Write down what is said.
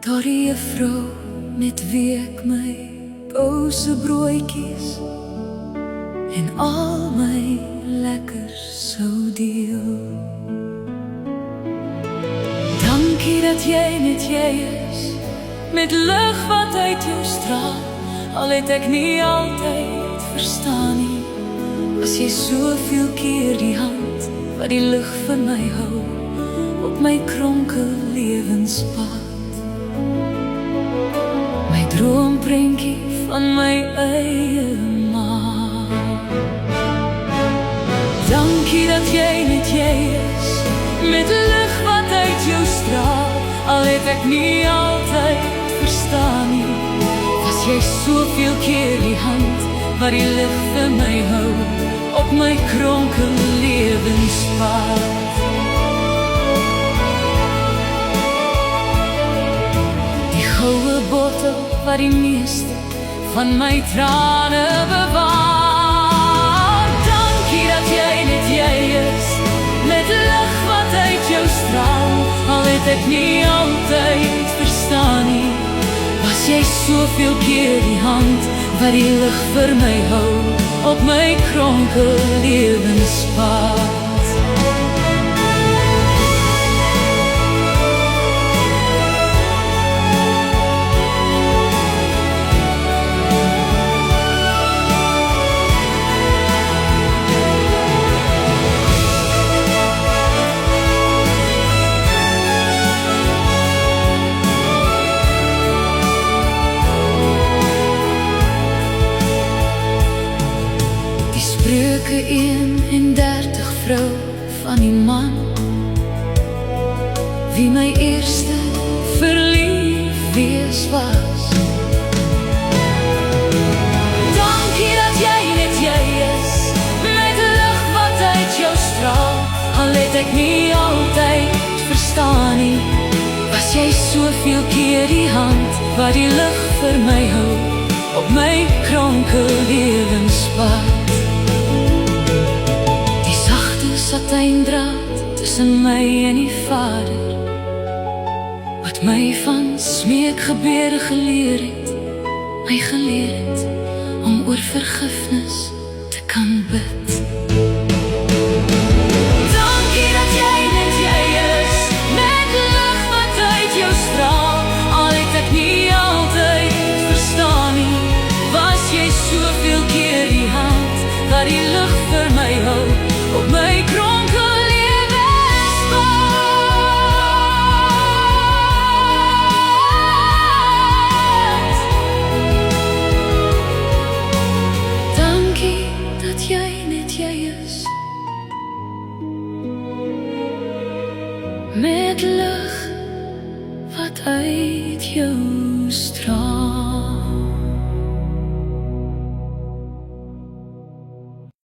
Daardie juffrou met wie ek my bouse broodjies en al my lekkers sou deel. Dankie dat jy net jy is, met lig wat uit jou straal. Al het ek nie altyd verstaan nie, was jy soveel keer die hand wat die lig vir my hou op my kronkel lewenspad. My droomprentjie van my eie ma. Dankie dat jy net jy is, met lig wat uit jou straal. Al het ek nie altyd verstaan nie, was jy soveel keer die hand wat die lig vir my hou op my kronkel lewenspad. Die goue bottel wat die meeste van my trane bewaar. Dankie dat jy net jy is, met lig wat uit jou straal. Al het ek nie altyd verstaan nie, was jy soveel keer die hand wat die lig vir my hou op my kronkel lewenspad. Spreuke 31 vrou van die man wie my eerste verlief wees was. Dankie dat jy net jy is, met lig wat uit jou straal. Al het ek nie altyd verstaan nie, was jy soveel keer die hand wat die lig vir my hou op my kronkel lewenspad. Satijndraad tussen my en die Vader, wat my van smeekgebede geleer het, my geleer het om oor vergifnis te kan bid. Dankie dat jy net jy is, met lig wat uit jou straal. Al het ek nie altyd verstaan nie, was jy soveel keer die hand wat die lig vir my hou op my kronkel lewenspad. Dankie dat jy net jy is, met lig wat uit jou straal.